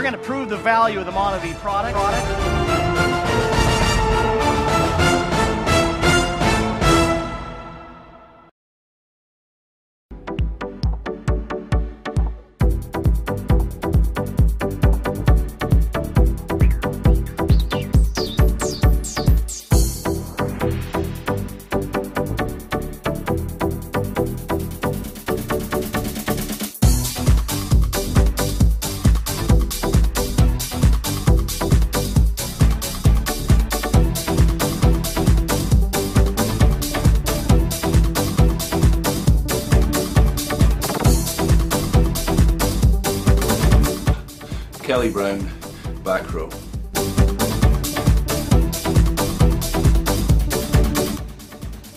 going to prove the value of the MonaVie product. Kelly Brown, back row.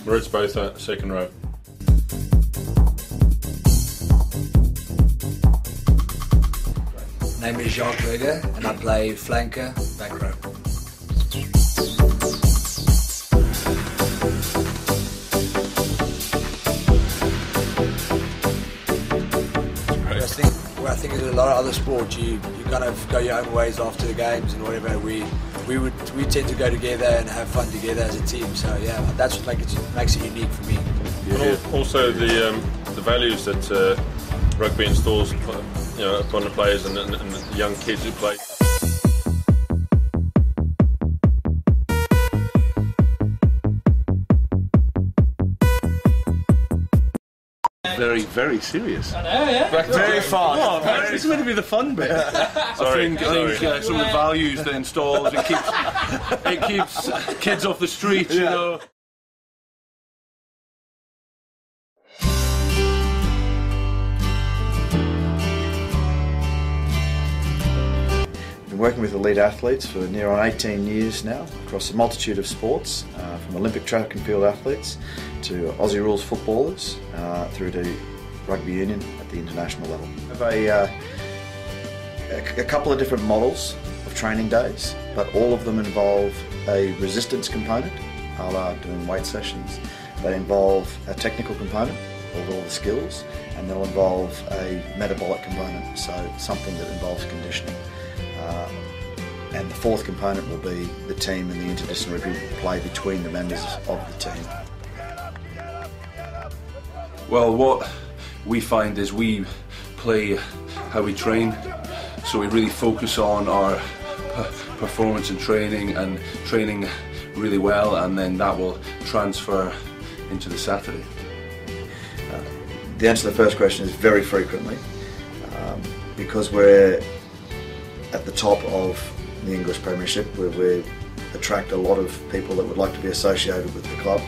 Moritz Botha, second row. Name is Jacques Weger and I play flanker, back row. I think in a lot of other sports, you kind of go your own ways after the games and whatever. We tend to go together and have fun together as a team. So yeah, that's what makes it unique for me. Yeah. Also the values that rugby installs, upon the players and the young kids who play. Very, very serious. I know, yeah. Very fun. Oh, This is meant to be the fun bit. I think some of the values they install, it keeps kids off the street, you know. Been working with elite athletes for near on 18 years now across a multitude of sports, from Olympic track and field athletes to Aussie rules footballers through to rugby union at the international level. We have a couple of different models of training days, but all of them involve a resistance component, a la doing weight sessions. They involve a technical component of all the skills, and they'll involve a metabolic component, so something that involves conditioning. And the fourth component will be the team and the interdisciplinary play between the members of the team. Well, what we find is we play how we train, so we really focus on our performance and training really well, and then that will transfer into the Saturday. The answer to the first question is very frequently, because we're at the top of the English Premiership, where we attract a lot of people that would like to be associated with the club.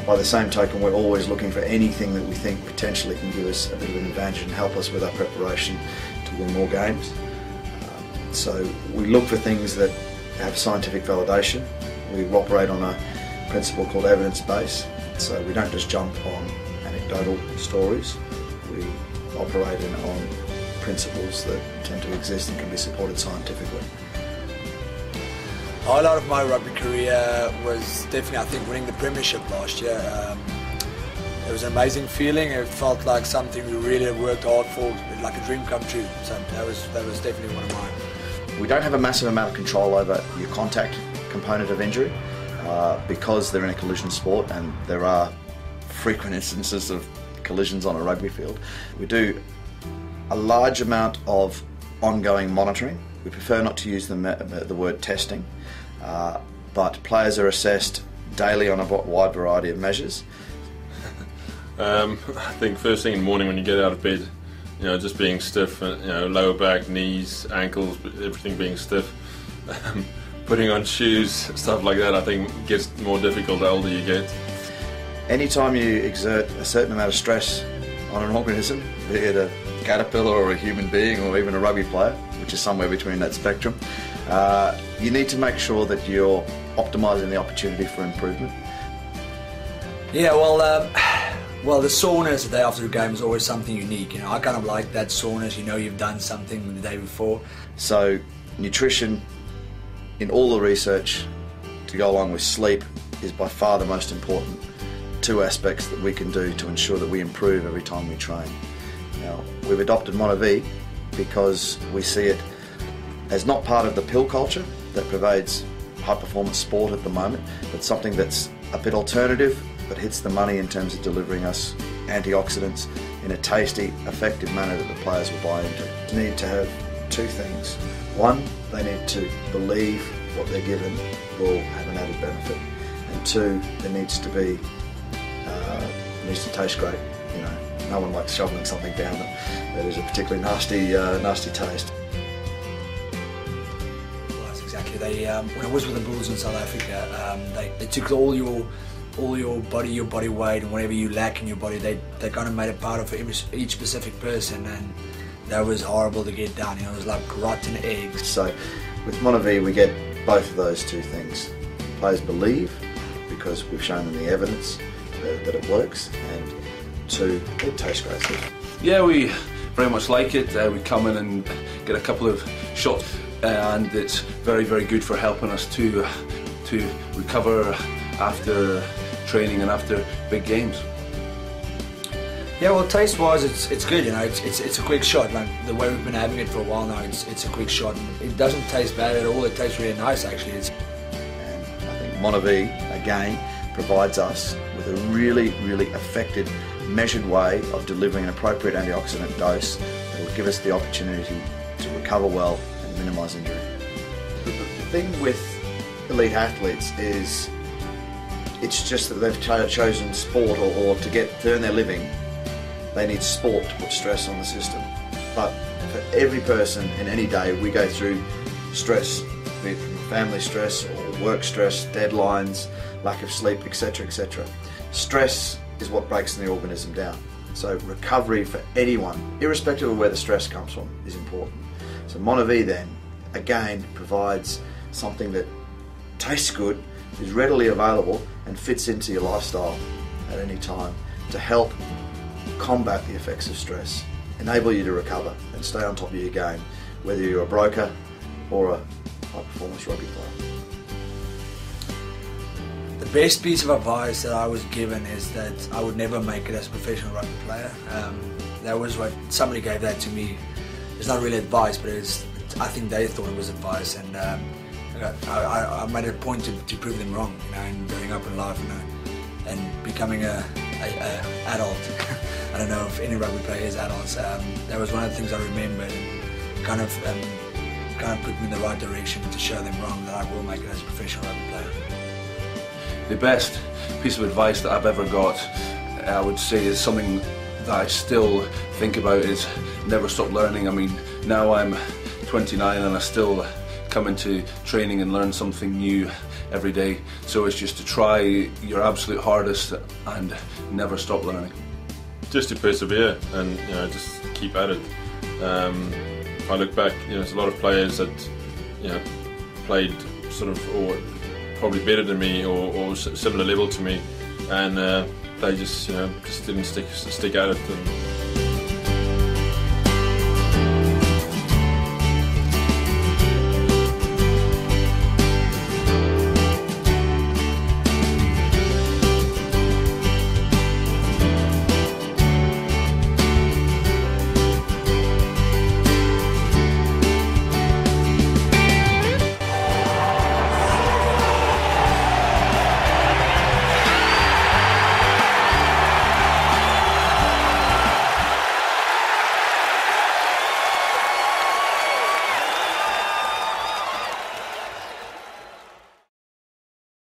By the same token, we're always looking for anything that we think potentially can give us a bit of an advantage and help us with our preparation to win more games. So we look for things that have scientific validation. We operate on a principle called evidence-based, so we don't just jump on anecdotal stories. We operate on principles that tend to exist and can be supported scientifically. A highlight of my rugby career was definitely, I think, winning the Premiership last year. It was an amazing feeling. It felt like something we really had worked hard for, like a dream come true. So that was definitely one of mine. We don't have a massive amount of control over your contact component of injury because they're in a collision sport and there are frequent instances of collisions on a rugby field. We do a large amount of ongoing monitoring. We prefer not to use the word testing, but players are assessed daily on a wide variety of measures. I think first thing in the morning when you get out of bed, just being stiff, lower back, knees, ankles, everything being stiff. Putting on shoes, stuff like that, I think gets more difficult the older you get. Anytime you exert a certain amount of stress on an organism, be it a caterpillar or a human being or even a rugby player, which is somewhere between that spectrum, you need to make sure that you're optimising the opportunity for improvement. Yeah, well, the soreness the day after a game is always something unique. I kind of like that soreness. You've done something the day before. So nutrition, in all the research, to go along with sleep, is by far the most important two aspects that we can do to ensure that we improve every time we train. Now, we've adopted MonaVie because we see it as not part of the pill culture that pervades high performance sport at the moment, but something that's a bit alternative but hits the money in terms of delivering us antioxidants in a tasty, effective manner that the players will buy into. They need to have two things. One, they need to believe what they're given will have an added benefit, and two, there needs to be it needs to taste great. You know, no one likes shoveling something down that is a particularly nasty taste. Well, that's exactly. When I was with the Bulls in South Africa, they took all your body weight, and whatever you lack in your body, they kind of made it part of each specific person, and that was horrible to get done. You know, it was like rotten eggs. So with MonaVie we get both of those two things. Players believe because we've shown them the evidence that it works, and two, it tastes great. Yeah, we very much like it. We come in and get a couple of shots, and it's very, very good for helping us to recover after training and after big games. Yeah, well, taste-wise, it's good. You know, it's a quick shot. Like the way we've been having it for a while now, it's a quick shot. And it doesn't taste bad at all. It tastes really nice, actually. And I think MonaVie again provides us with a really, really effective, measured way of delivering an appropriate antioxidant dose that will give us the opportunity to recover well and minimise injury. The thing with elite athletes is it's just that they've chosen sport or to earn their living. They need sport to put stress on the system. But for every person in any day, we go through stress, be it from family stress or work stress, deadlines, lack of sleep, etc., etc. Stress is what breaks the organism down. So recovery for anyone, irrespective of where the stress comes from, is important. So MonaVie then, again, provides something that tastes good, is readily available and fits into your lifestyle at any time to help combat the effects of stress, enable you to recover and stay on top of your game, whether you're a broker or a high performance rugby player. The best piece of advice that I was given is that I would never make it as a professional rugby player. That was what somebody gave that to me. It's not really advice, but I think they thought it was advice, and I made it a point to prove them wrong, you know, and growing up in life, you know, and becoming a adult. I don't know if any rugby player is adults. That was one of the things I remembered, and kind of put me in the right direction to show them wrong, that I will make it as a professional rugby player. The best piece of advice that I've ever got, I would say, is something that I still think about, is never stop learning. I mean, now I'm 29 and I still come into training and learn something new every day. So it's just to try your absolute hardest and never stop learning. Just to persevere and, you know, just keep at it. If I look back, you know, there's a lot of players that, you know, played sort of, or probably better than me or similar level to me, and they just, you know, just didn't stick at it. And